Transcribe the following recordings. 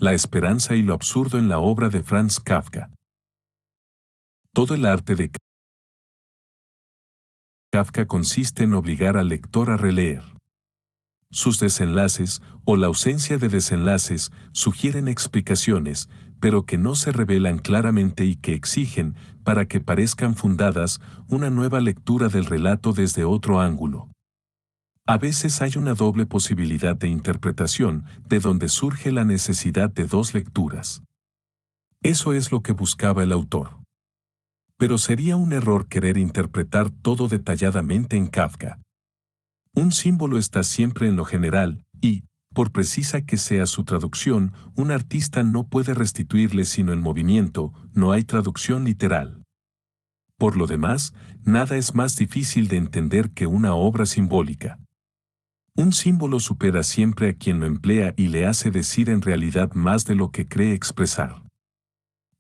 La esperanza y lo absurdo en la obra de Franz Kafka. Todo el arte de Kafka consiste en obligar al lector a releer. Sus desenlaces, o la ausencia de desenlaces, sugieren explicaciones, pero que no se revelan claramente y que exigen, para que parezcan fundadas, una nueva lectura del relato desde otro ángulo. A veces hay una doble posibilidad de interpretación, de donde surge la necesidad de dos lecturas. Eso es lo que buscaba el autor. Pero sería un error querer interpretar todo detalladamente en Kafka. Un símbolo está siempre en lo general, y, por precisa que sea su traducción, un artista no puede restituirle sino el movimiento, no hay traducción literal. Por lo demás, nada es más difícil de entender que una obra simbólica. Un símbolo supera siempre a quien lo emplea y le hace decir en realidad más de lo que cree expresar.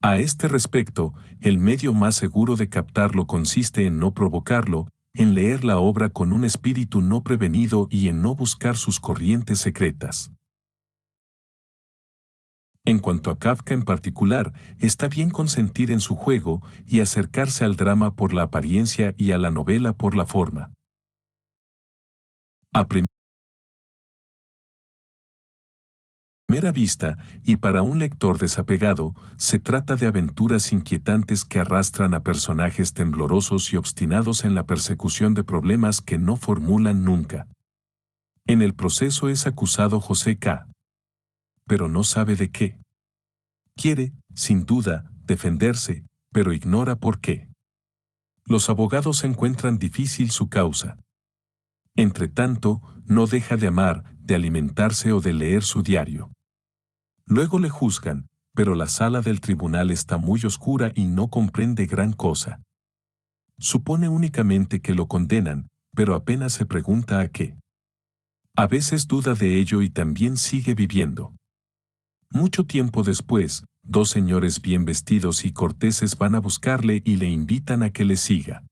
A este respecto, el medio más seguro de captarlo consiste en no provocarlo, en leer la obra con un espíritu no prevenido y en no buscar sus corrientes secretas. En cuanto a Kafka en particular, está bien consentir en su juego y acercarse al drama por la apariencia y a la novela por la forma. A primera vista, y para un lector desapegado, se trata de aventuras inquietantes que arrastran a personajes temblorosos y obstinados en la persecución de problemas que no formulan nunca. En el proceso es acusado José K. Pero no sabe de qué. Quiere, sin duda, defenderse, pero ignora por qué. Los abogados encuentran difícil su causa. Entretanto, no deja de amar, de alimentarse o de leer su diario. Luego le juzgan, pero la sala del tribunal está muy oscura y no comprende gran cosa. Supone únicamente que lo condenan, pero apenas se pregunta a qué. A veces duda de ello y también sigue viviendo. Mucho tiempo después, dos señores bien vestidos y corteses van a buscarle y le invitan a que le siga.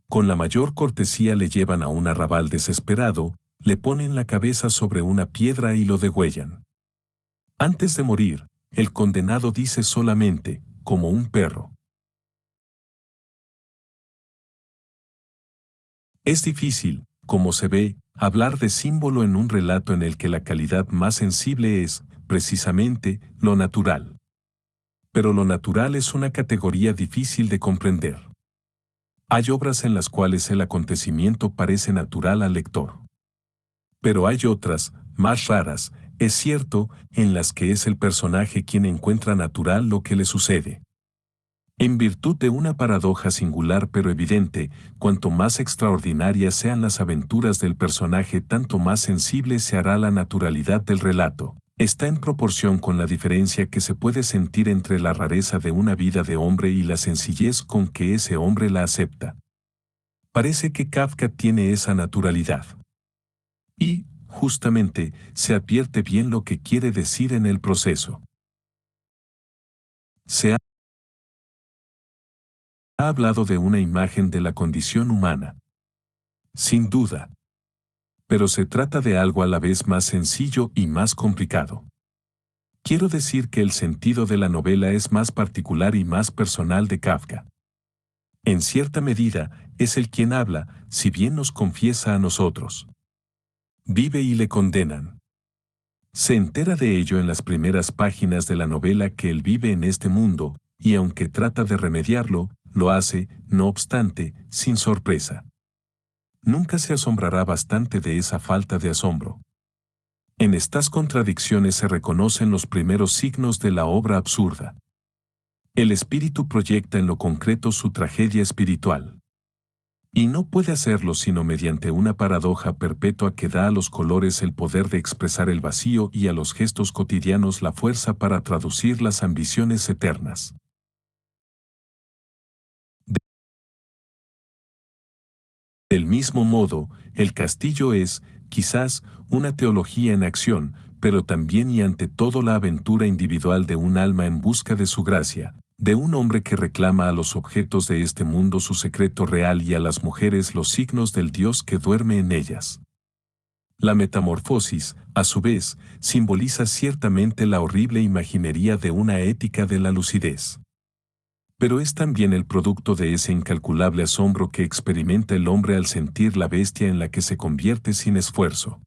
Con la mayor cortesía le llevan a un arrabal desesperado, le ponen la cabeza sobre una piedra y lo degüellan. Antes de morir, el condenado dice solamente, como un perro. Es difícil, como se ve, hablar de símbolo en un relato en el que la calidad más sensible es, precisamente, lo natural. Pero lo natural es una categoría difícil de comprender. Hay obras en las cuales el acontecimiento parece natural al lector. Pero hay otras, más raras, es cierto, en las que es el personaje quien encuentra natural lo que le sucede. En virtud de una paradoja singular pero evidente, cuanto más extraordinarias sean las aventuras del personaje, tanto más sensible se hará la naturalidad del relato. Está en proporción con la diferencia que se puede sentir entre la rareza de una vida de hombre y la sencillez con que ese hombre la acepta. Parece que Kafka tiene esa naturalidad. Y, justamente, se advierte bien lo que quiere decir en el proceso. Se ha hablado de una imagen de la condición humana. Sin duda. Pero se trata de algo a la vez más sencillo y más complicado. Quiero decir que el sentido de la novela es más particular y más personal de Kafka. En cierta medida, es él quien habla, si bien nos confiesa a nosotros. Vive y le condenan. Se entera de ello en las primeras páginas de la novela que él vive en este mundo, y aunque trata de remediarlo, lo hace, no obstante, sin sorpresa. Nunca se asombrará bastante de esa falta de asombro. En estas contradicciones se reconocen los primeros signos de la obra absurda. El espíritu proyecta en lo concreto su tragedia espiritual. Y no puede hacerlo sino mediante una paradoja perpetua que da a los colores el poder de expresar el vacío y a los gestos cotidianos la fuerza para traducir las ambiciones eternas. Del mismo modo, el castillo es, quizás, una teología en acción, pero también y ante todo la aventura individual de un alma en busca de su gracia, de un hombre que reclama a los objetos de este mundo su secreto real y a las mujeres los signos del Dios que duerme en ellas. La metamorfosis, a su vez, simboliza ciertamente la horrible imaginería de una ética de la lucidez. Pero es también el producto de ese incalculable asombro que experimenta el hombre al sentir la bestia en la que se convierte sin esfuerzo.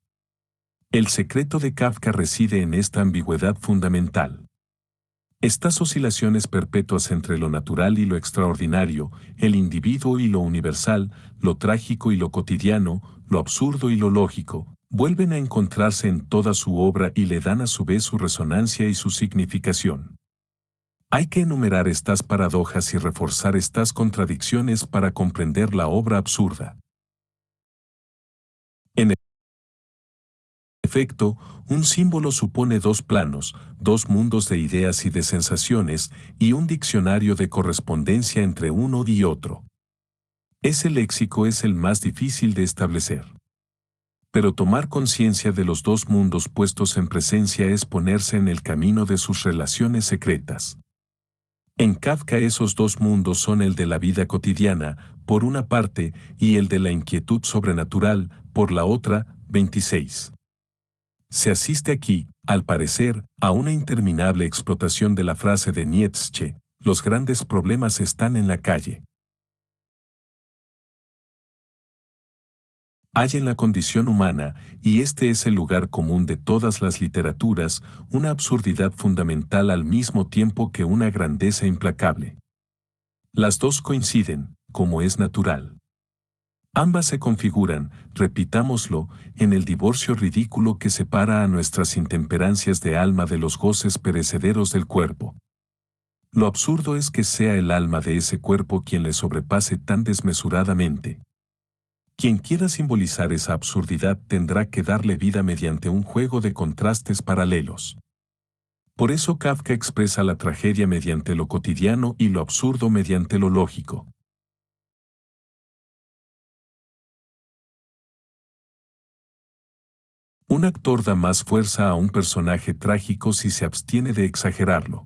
El secreto de Kafka reside en esta ambigüedad fundamental. Estas oscilaciones perpetuas entre lo natural y lo extraordinario, el individuo y lo universal, lo trágico y lo cotidiano, lo absurdo y lo lógico, vuelven a encontrarse en toda su obra y le dan a su vez su resonancia y su significación. Hay que enumerar estas paradojas y reforzar estas contradicciones para comprender la obra absurda. En efecto, un símbolo supone dos planos, dos mundos de ideas y de sensaciones, y un diccionario de correspondencia entre uno y otro. Ese léxico es el más difícil de establecer. Pero tomar conciencia de los dos mundos puestos en presencia es ponerse en el camino de sus relaciones secretas. En Kafka esos dos mundos son el de la vida cotidiana, por una parte, y el de la inquietud sobrenatural, por la otra. 26. Se asiste aquí, al parecer, a una interminable explotación de la frase de Nietzsche: los grandes problemas están en la calle. Hay en la condición humana, y este es el lugar común de todas las literaturas, una absurdidad fundamental al mismo tiempo que una grandeza implacable. Las dos coinciden, como es natural. Ambas se configuran, repitámoslo, en el divorcio ridículo que separa a nuestras intemperancias de alma de los goces perecederos del cuerpo. Lo absurdo es que sea el alma de ese cuerpo quien le sobrepase tan desmesuradamente. Quien quiera simbolizar esa absurdidad tendrá que darle vida mediante un juego de contrastes paralelos. Por eso Kafka expresa la tragedia mediante lo cotidiano y lo absurdo mediante lo lógico. Un actor da más fuerza a un personaje trágico si se abstiene de exagerarlo.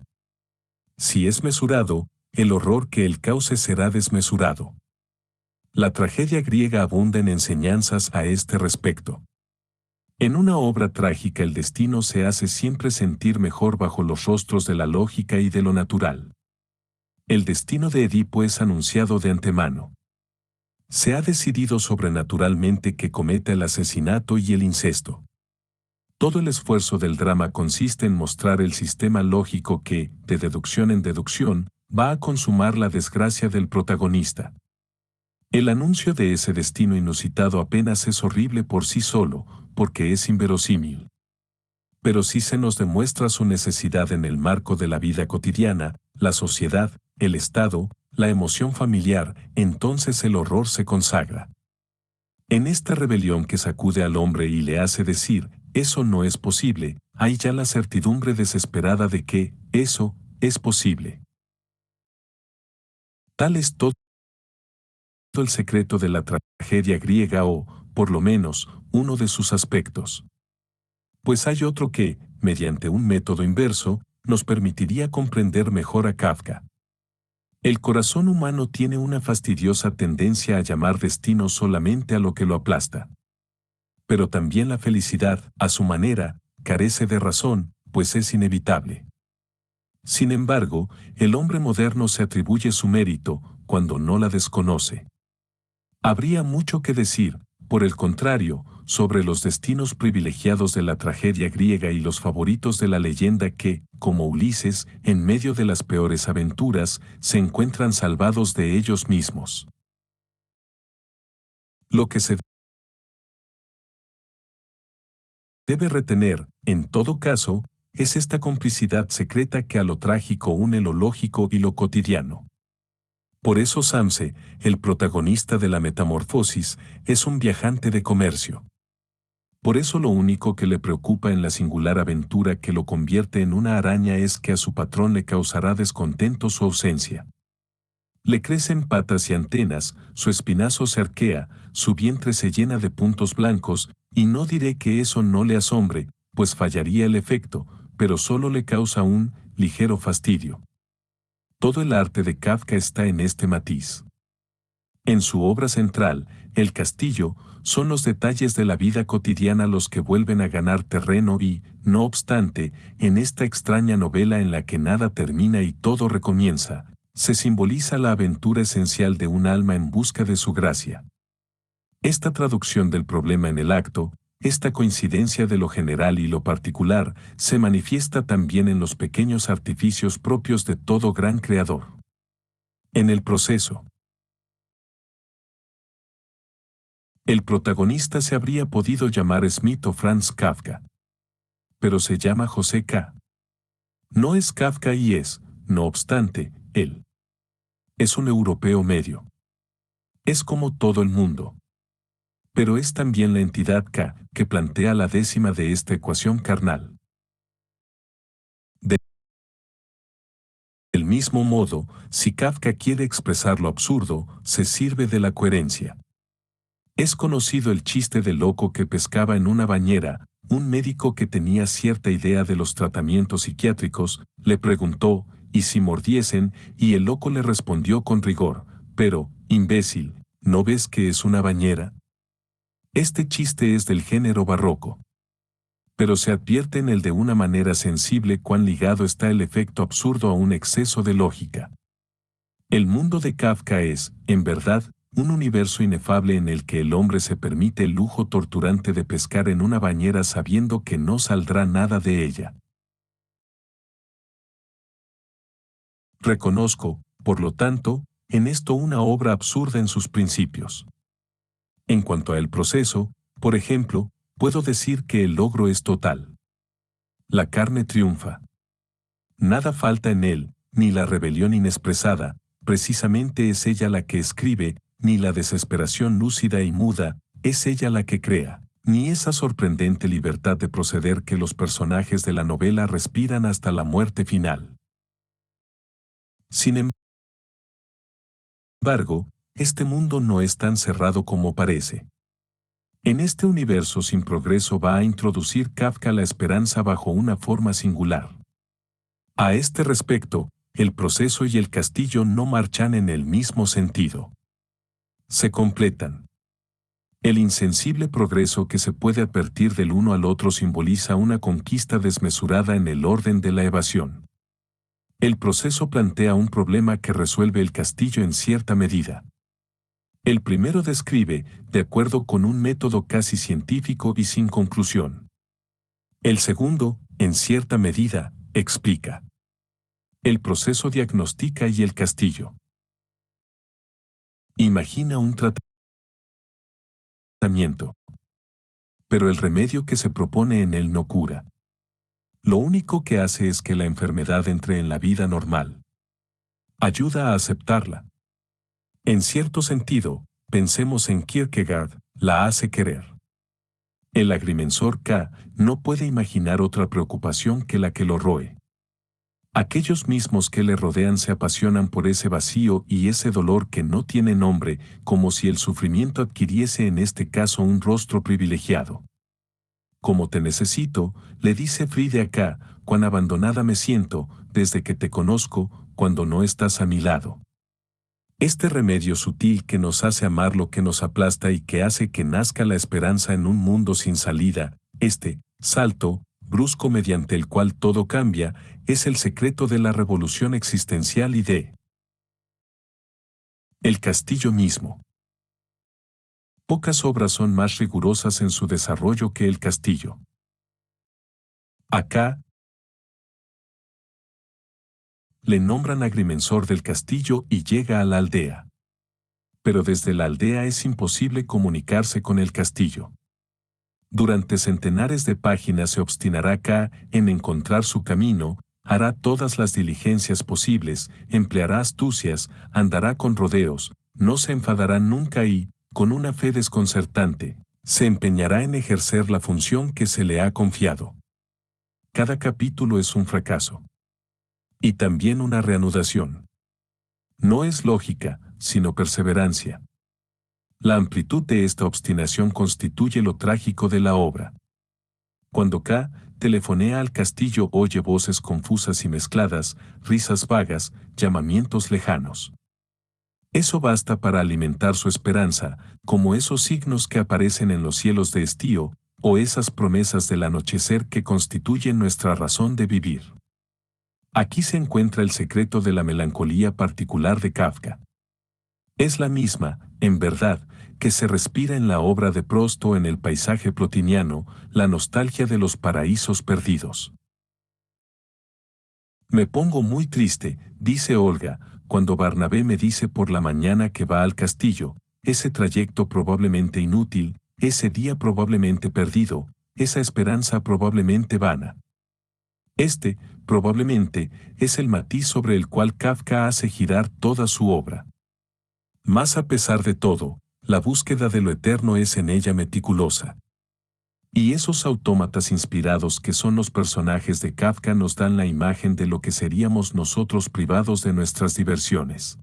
Si es mesurado, el horror que él cause será desmesurado. La tragedia griega abunda en enseñanzas a este respecto. En una obra trágica el destino se hace siempre sentir mejor bajo los rostros de la lógica y de lo natural. El destino de Edipo es anunciado de antemano. Se ha decidido sobrenaturalmente que cometa el asesinato y el incesto. Todo el esfuerzo del drama consiste en mostrar el sistema lógico que, de deducción en deducción, va a consumar la desgracia del protagonista. El anuncio de ese destino inusitado apenas es horrible por sí solo, porque es inverosímil. Pero si se nos demuestra su necesidad en el marco de la vida cotidiana, la sociedad, el Estado, la emoción familiar, entonces el horror se consagra. En esta rebelión que sacude al hombre y le hace decir: eso no es posible, hay ya la certidumbre desesperada de que, eso, es posible. Tal es todo el secreto de la tragedia griega o, por lo menos, uno de sus aspectos. Pues hay otro que, mediante un método inverso, nos permitiría comprender mejor a Kafka. El corazón humano tiene una fastidiosa tendencia a llamar destino solamente a lo que lo aplasta. Pero también la felicidad, a su manera, carece de razón, pues es inevitable. Sin embargo, el hombre moderno se atribuye su mérito, cuando no la desconoce. Habría mucho que decir, por el contrario, sobre los destinos privilegiados de la tragedia griega y los favoritos de la leyenda que, como Ulises, en medio de las peores aventuras, se encuentran salvados de ellos mismos. Lo que se debe retener, en todo caso, es esta complicidad secreta que a lo trágico une lo lógico y lo cotidiano. Por eso Samse, el protagonista de la metamorfosis, es un viajante de comercio. Por eso lo único que le preocupa en la singular aventura que lo convierte en una araña es que a su patrón le causará descontento su ausencia. Le crecen patas y antenas, su espinazo se arquea, su vientre se llena de puntos blancos, y no diré que eso no le asombre, pues fallaría el efecto, pero solo le causa un ligero fastidio. Todo el arte de Kafka está en este matiz. En su obra central, El castillo, son los detalles de la vida cotidiana los que vuelven a ganar terreno y, no obstante, en esta extraña novela en la que nada termina y todo recomienza, se simboliza la aventura esencial de un alma en busca de su gracia. Esta traducción del problema en el acto, esta coincidencia de lo general y lo particular, se manifiesta también en los pequeños artificios propios de todo gran creador. En el proceso, el protagonista se habría podido llamar Smith o Franz Kafka, pero se llama José K. No es Kafka y es, no obstante, él. Es un europeo medio. Es como todo el mundo. Pero es también la entidad K, que plantea la décima de esta ecuación carnal. Del mismo modo, si Kafka quiere expresar lo absurdo, se sirve de la coherencia. Es conocido el chiste del loco que pescaba en una bañera. Un médico que tenía cierta idea de los tratamientos psiquiátricos, le preguntó, ¿y si mordiesen? Y el loco le respondió con rigor, pero, imbécil, ¿no ves que es una bañera? Este chiste es del género barroco. Pero se advierte en él de una manera sensible cuán ligado está el efecto absurdo a un exceso de lógica. El mundo de Kafka es, en verdad, un universo inefable en el que el hombre se permite el lujo torturante de pescar en una bañera sabiendo que no saldrá nada de ella. Reconozco, por lo tanto, en esto una obra absurda en sus principios. En cuanto al proceso, por ejemplo, puedo decir que el logro es total. La carne triunfa. Nada falta en él, ni la rebelión inexpresada, precisamente es ella la que escribe, ni la desesperación lúcida y muda, es ella la que crea, ni esa sorprendente libertad de proceder que los personajes de la novela respiran hasta la muerte final. Sin embargo, este mundo no es tan cerrado como parece. En este universo sin progreso va a introducir Kafka la esperanza bajo una forma singular. A este respecto, el proceso y el castillo no marchan en el mismo sentido. Se completan. El insensible progreso que se puede advertir del uno al otro simboliza una conquista desmesurada en el orden de la evasión. El proceso plantea un problema que resuelve el castillo en cierta medida. El primero describe, de acuerdo con un método casi científico y sin conclusión. El segundo, en cierta medida, explica. El proceso diagnostica y el castillo. Imagina un tratamiento. Pero el remedio que se propone en él no cura. Lo único que hace es que la enfermedad entre en la vida normal. Ayuda a aceptarla. En cierto sentido, pensemos en Kierkegaard, la hace querer. El agrimensor K no puede imaginar otra preocupación que la que lo roe. Aquellos mismos que le rodean se apasionan por ese vacío y ese dolor que no tiene nombre, como si el sufrimiento adquiriese en este caso un rostro privilegiado. Como te necesito, le dice Fride a K, cuán abandonada me siento, desde que te conozco, cuando no estás a mi lado. Este remedio sutil que nos hace amar lo que nos aplasta y que hace que nazca la esperanza en un mundo sin salida, este salto brusco mediante el cual todo cambia, es el secreto de la revolución existencial y de el castillo mismo. Pocas obras son más rigurosas en su desarrollo que el castillo. Acá le nombran agrimensor del castillo y llega a la aldea. Pero desde la aldea es imposible comunicarse con el castillo. Durante centenares de páginas se obstinará K en encontrar su camino, hará todas las diligencias posibles, empleará astucias, andará con rodeos, no se enfadará nunca y, con una fe desconcertante, se empeñará en ejercer la función que se le ha confiado. Cada capítulo es un fracaso. Y también una reanudación. No es lógica, sino perseverancia. La amplitud de esta obstinación constituye lo trágico de la obra. Cuando K telefonea al castillo oye voces confusas y mezcladas, risas vagas, llamamientos lejanos. Eso basta para alimentar su esperanza, como esos signos que aparecen en los cielos de estío, o esas promesas del anochecer que constituyen nuestra razón de vivir. Aquí se encuentra el secreto de la melancolía particular de Kafka. Es la misma, en verdad, que se respira en la obra de Proust o en el paisaje plotiniano, la nostalgia de los paraísos perdidos. Me pongo muy triste, dice Olga, cuando Barnabé me dice por la mañana que va al castillo, ese trayecto probablemente inútil, ese día probablemente perdido, esa esperanza probablemente vana. Este, probablemente, es el matiz sobre el cual Kafka hace girar toda su obra. Mas a pesar de todo, la búsqueda de lo eterno es en ella meticulosa. Y esos autómatas inspirados que son los personajes de Kafka nos dan la imagen de lo que seríamos nosotros privados de nuestras diversiones.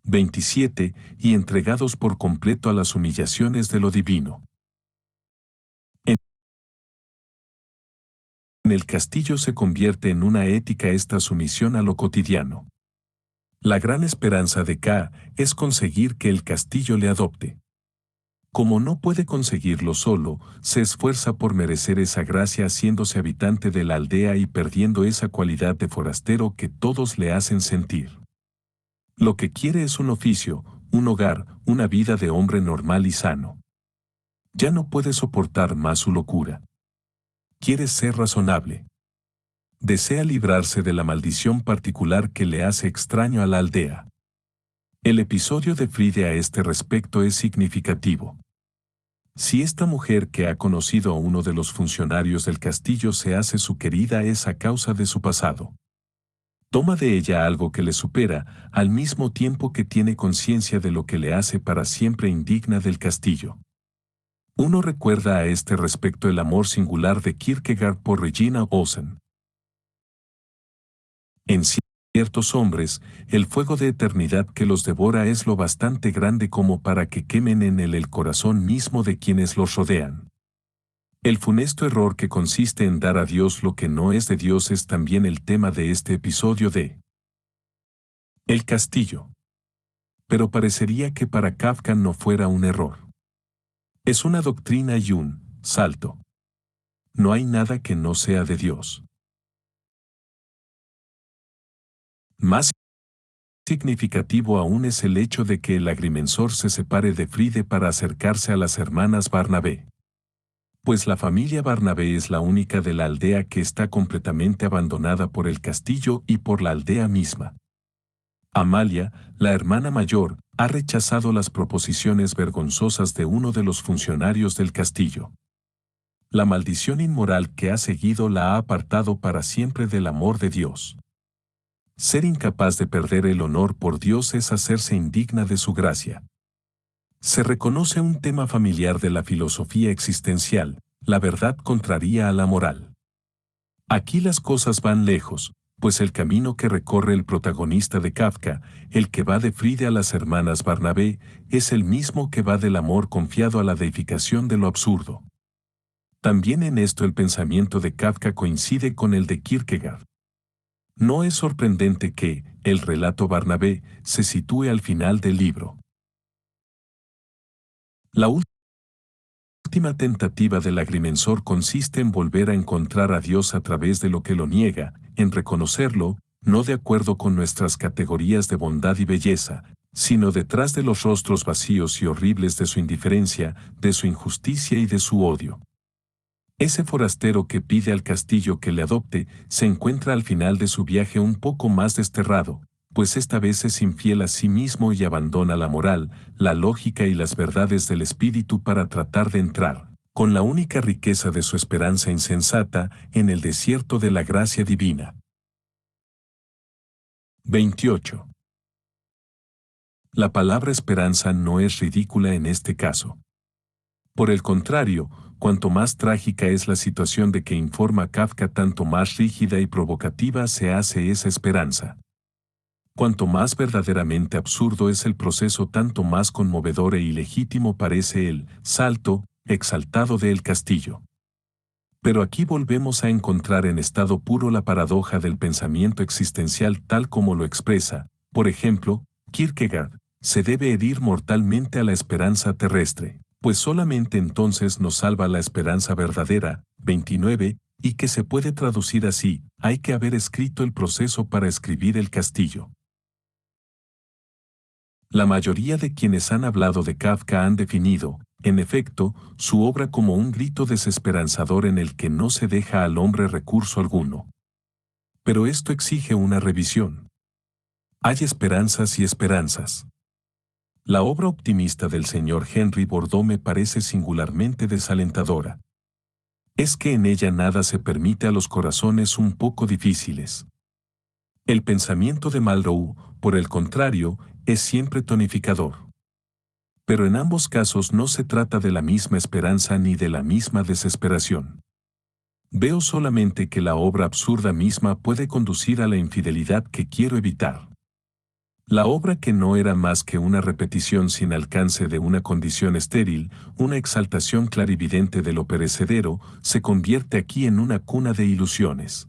27. Y entregados por completo a las humillaciones de lo divino. En el castillo se convierte en una ética esta sumisión a lo cotidiano. La gran esperanza de K es conseguir que el castillo le adopte. Como no puede conseguirlo solo, se esfuerza por merecer esa gracia haciéndose habitante de la aldea y perdiendo esa cualidad de forastero que todos le hacen sentir. Lo que quiere es un oficio, un hogar, una vida de hombre normal y sano. Ya no puede soportar más su locura. Quiere ser razonable. Desea librarse de la maldición particular que le hace extraño a la aldea. El episodio de Fride a este respecto es significativo. Si esta mujer que ha conocido a uno de los funcionarios del castillo se hace su querida es a causa de su pasado. Toma de ella algo que le supera, al mismo tiempo que tiene conciencia de lo que le hace para siempre indigna del castillo. Uno recuerda a este respecto el amor singular de Kierkegaard por Regina Olsen. En ciertos hombres, el fuego de eternidad que los devora es lo bastante grande como para que quemen en él el corazón mismo de quienes los rodean. El funesto error que consiste en dar a Dios lo que no es de Dios es también el tema de este episodio de El castillo. Pero parecería que para Kafka no fuera un error. Es una doctrina y un salto. No hay nada que no sea de Dios. Más significativo aún es el hecho de que el agrimensor se separe de Fride para acercarse a las hermanas Barnabé. Pues la familia Barnabé es la única de la aldea que está completamente abandonada por el castillo y por la aldea misma. Amalia, la hermana mayor, ha rechazado las proposiciones vergonzosas de uno de los funcionarios del castillo. La maldición inmoral que ha seguido la ha apartado para siempre del amor de Dios. Ser incapaz de perder el honor por Dios es hacerse indigna de su gracia. Se reconoce un tema familiar de la filosofía existencial, la verdad contraria a la moral. Aquí las cosas van lejos, pues el camino que recorre el protagonista de Kafka, el que va de Fride a las hermanas Barnabé, es el mismo que va del amor confiado a la deificación de lo absurdo. También en esto el pensamiento de Kafka coincide con el de Kierkegaard. No es sorprendente que, el relato Barnabé, se sitúe al final del libro. La última tentativa del agrimensor consiste en volver a encontrar a Dios a través de lo que lo niega, en reconocerlo, no de acuerdo con nuestras categorías de bondad y belleza, sino detrás de los rostros vacíos y horribles de su indiferencia, de su injusticia y de su odio. Ese forastero que pide al castillo que le adopte, se encuentra al final de su viaje un poco más desterrado, pues esta vez es infiel a sí mismo y abandona la moral, la lógica y las verdades del espíritu para tratar de entrar, con la única riqueza de su esperanza insensata, en el desierto de la gracia divina. 28. La palabra esperanza no es ridícula en este caso. Por el contrario, cuanto más trágica es la situación de que informa Kafka, tanto más rígida y provocativa se hace esa esperanza. Cuanto más verdaderamente absurdo es el proceso, tanto más conmovedor e ilegítimo parece el salto exaltado del castillo. Pero aquí volvemos a encontrar en estado puro la paradoja del pensamiento existencial tal como lo expresa, por ejemplo, Kierkegaard, se debe herir mortalmente a la esperanza terrestre, pues solamente entonces nos salva la esperanza verdadera. 29, y que se puede traducir así: hay que haber escrito el proceso para escribir el castillo. La mayoría de quienes han hablado de Kafka han definido, en efecto, su obra como un grito desesperanzador en el que no se deja al hombre recurso alguno. Pero esto exige una revisión. Hay esperanzas y esperanzas. La obra optimista del señor Henry Bordeaux me parece singularmente desalentadora. Es que en ella nada se permite a los corazones un poco difíciles. El pensamiento de Malraux, por el contrario, es siempre tonificador. Pero en ambos casos no se trata de la misma esperanza ni de la misma desesperación. Veo solamente que la obra absurda misma puede conducir a la infidelidad que quiero evitar. La obra que no era más que una repetición sin alcance de una condición estéril, una exaltación clarividente de lo perecedero, se convierte aquí en una cuna de ilusiones.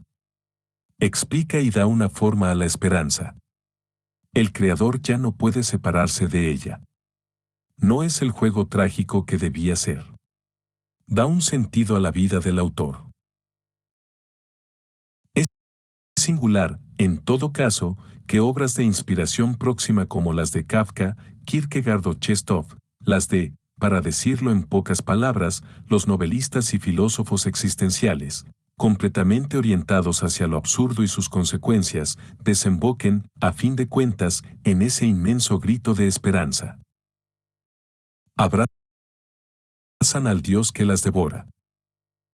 Explica y da una forma a la esperanza. El creador ya no puede separarse de ella. No es el juego trágico que debía ser. Da un sentido a la vida del autor. Es singular, en todo caso, que obras de inspiración próxima como las de Kafka, Kierkegaard o Chestov, las de, para decirlo en pocas palabras, los novelistas y filósofos existenciales, completamente orientados hacia lo absurdo y sus consecuencias, desemboquen, a fin de cuentas, en ese inmenso grito de esperanza. Abrazan al Dios que las devora.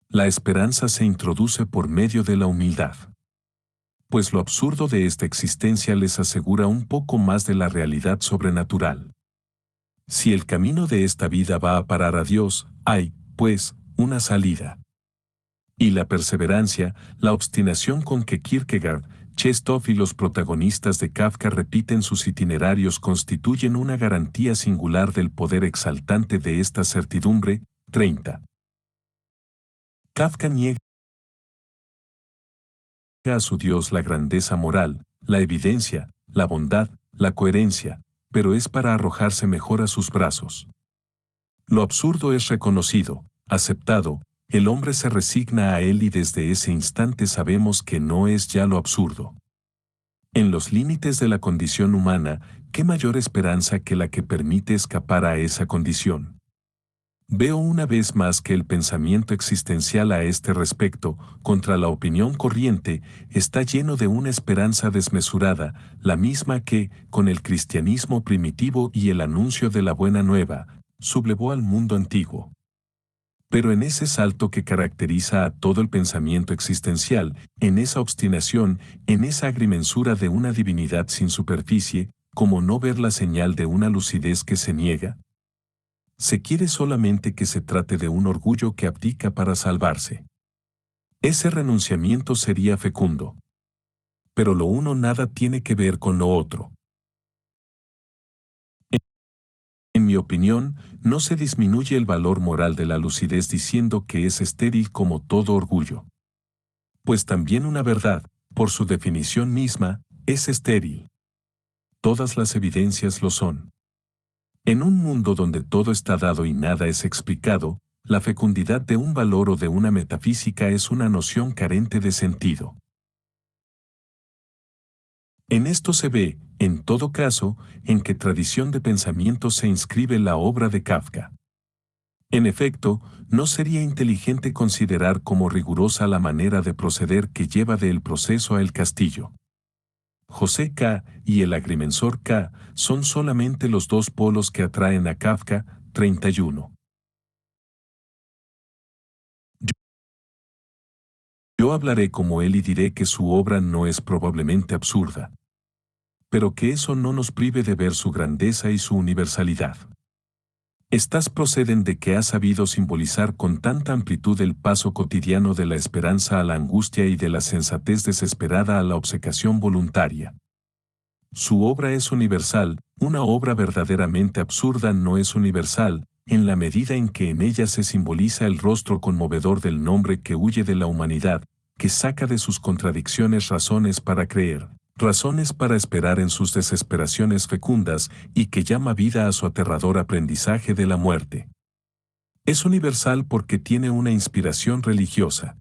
La esperanza se introduce por medio de la humildad. Pues lo absurdo de esta existencia les asegura un poco más de la realidad sobrenatural. Si el camino de esta vida va a parar a Dios, hay, pues, una salida. Y la perseverancia, la obstinación con que Kierkegaard, Chestov y los protagonistas de Kafka repiten sus itinerarios constituyen una garantía singular del poder exaltante de esta certidumbre. 30. Kafka niega a su Dios la grandeza moral, la evidencia, la bondad, la coherencia, pero es para arrojarse mejor a sus brazos. Lo absurdo es reconocido, aceptado, el hombre se resigna a él y desde ese instante sabemos que no es ya lo absurdo. En los límites de la condición humana, ¿qué mayor esperanza que la que permite escapar a esa condición? Veo una vez más que el pensamiento existencial a este respecto, contra la opinión corriente, está lleno de una esperanza desmesurada, la misma que, con el cristianismo primitivo y el anuncio de la buena nueva, sublevó al mundo antiguo. Pero en ese salto que caracteriza a todo el pensamiento existencial, en esa obstinación, en esa agrimensura de una divinidad sin superficie, ¿cómo no ver la señal de una lucidez que se niega? Se quiere solamente que se trate de un orgullo que abdica para salvarse. Ese renunciamiento sería fecundo. Pero lo uno nada tiene que ver con lo otro. En mi opinión, no se disminuye el valor moral de la lucidez diciendo que es estéril como todo orgullo. Pues también una verdad, por su definición misma, es estéril. Todas las evidencias lo son. En un mundo donde todo está dado y nada es explicado, la fecundidad de un valor o de una metafísica es una noción carente de sentido. En esto se ve, en todo caso, en qué tradición de pensamiento se inscribe la obra de Kafka. En efecto, no sería inteligente considerar como rigurosa la manera de proceder que lleva del proceso a el castillo. José K. y el agrimensor K. son solamente los dos polos que atraen a Kafka. 31. Yo hablaré como él y diré que su obra no es probablemente absurda, pero que eso no nos prive de ver su grandeza y su universalidad. Estas proceden de que ha sabido simbolizar con tanta amplitud el paso cotidiano de la esperanza a la angustia y de la sensatez desesperada a la obcecación voluntaria. Su obra es universal, una obra verdaderamente absurda no es universal, en la medida en que en ella se simboliza el rostro conmovedor del hombre que huye de la humanidad, que saca de sus contradicciones razones para creer, razones para esperar en sus desesperaciones fecundas y que llama vida a su aterrador aprendizaje de la muerte. Es universal porque tiene una inspiración religiosa.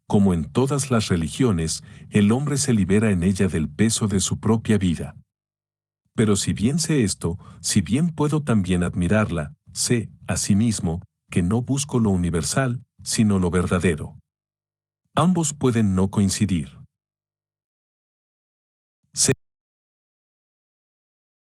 Como en todas las religiones, el hombre se libera en ella del peso de su propia vida. Pero si bien sé esto, si bien puedo también admirarla, sé, asimismo, que no busco lo universal, sino lo verdadero. Ambos pueden no coincidir. Se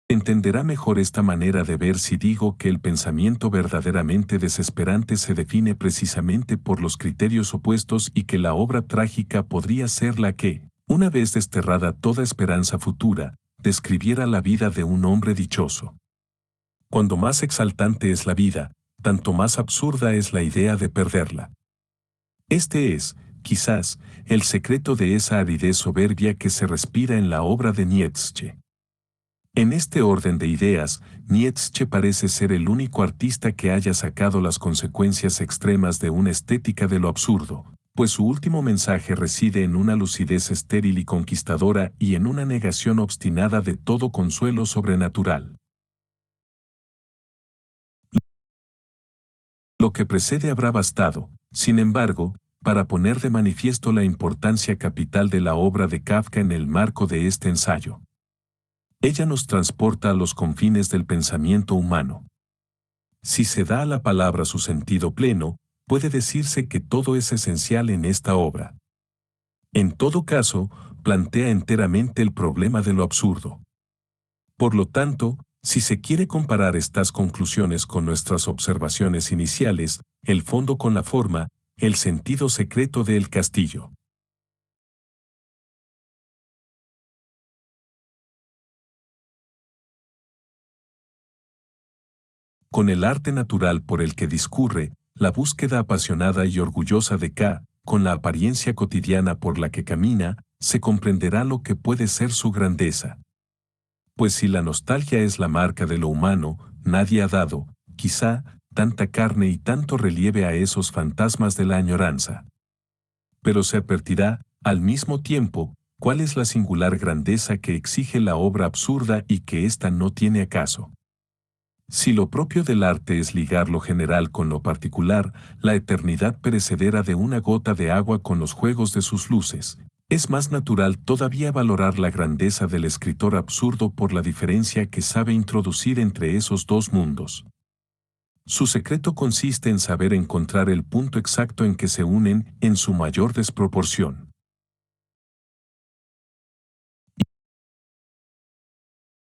entenderá mejor esta manera de ver si digo que el pensamiento verdaderamente desesperante se define precisamente por los criterios opuestos y que la obra trágica podría ser la que, una vez desterrada toda esperanza futura, describiera la vida de un hombre dichoso. Cuando más exaltante es la vida, tanto más absurda es la idea de perderla. Este es, quizás, el secreto de esa aridez soberbia que se respira en la obra de Nietzsche. En este orden de ideas, Nietzsche parece ser el único artista que haya sacado las consecuencias extremas de una estética de lo absurdo, pues su último mensaje reside en una lucidez estéril y conquistadora y en una negación obstinada de todo consuelo sobrenatural. Lo que precede habrá bastado, sin embargo, para poner de manifiesto la importancia capital de la obra de Kafka en el marco de este ensayo. Ella nos transporta a los confines del pensamiento humano. Si se da a la palabra su sentido pleno, puede decirse que todo es esencial en esta obra. En todo caso, plantea enteramente el problema de lo absurdo. Por lo tanto, si se quiere comparar estas conclusiones con nuestras observaciones iniciales, el fondo con la forma, el sentido secreto del castillo. Con el arte natural por el que discurre, la búsqueda apasionada y orgullosa de K, con la apariencia cotidiana por la que camina, se comprenderá lo que puede ser su grandeza. Pues si la nostalgia es la marca de lo humano, nadie ha dado, quizá, tanta carne y tanto relieve a esos fantasmas de la añoranza. Pero se advertirá, al mismo tiempo, cuál es la singular grandeza que exige la obra absurda y que ésta no tiene acaso. Si lo propio del arte es ligar lo general con lo particular, la eternidad perecedera de una gota de agua con los juegos de sus luces, es más natural todavía valorar la grandeza del escritor absurdo por la diferencia que sabe introducir entre esos dos mundos. Su secreto consiste en saber encontrar el punto exacto en que se unen en su mayor desproporción.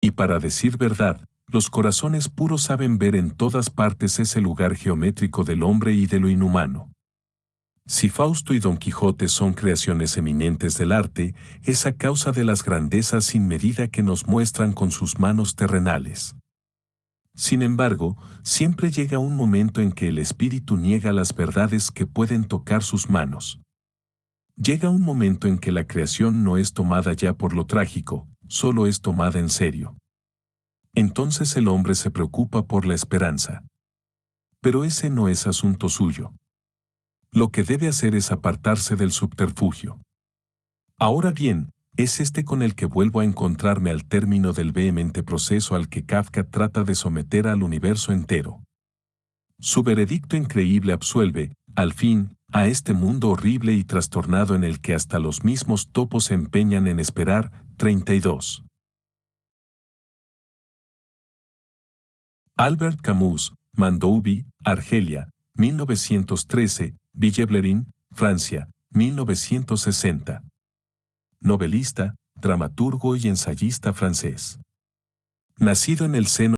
Y para decir verdad, los corazones puros saben ver en todas partes ese lugar geométrico del hombre y de lo inhumano. Si Fausto y Don Quijote son creaciones eminentes del arte, es a causa de las grandezas sin medida que nos muestran con sus manos terrenales. Sin embargo, siempre llega un momento en que el espíritu niega las verdades que pueden tocar sus manos. Llega un momento en que la creación no es tomada ya por lo trágico, solo es tomada en serio. Entonces el hombre se preocupa por la esperanza. Pero ese no es asunto suyo. Lo que debe hacer es apartarse del subterfugio. Ahora bien, es este con el que vuelvo a encontrarme al término del vehemente proceso al que Kafka trata de someter al universo entero. Su veredicto increíble absuelve, al fin, a este mundo horrible y trastornado en el que hasta los mismos topos se empeñan en esperar. 32. Albert Camus, Mandouby, Argelia, 1913, Villeblerin, Francia, 1960. Novelista, dramaturgo y ensayista francés. Nacido en el seno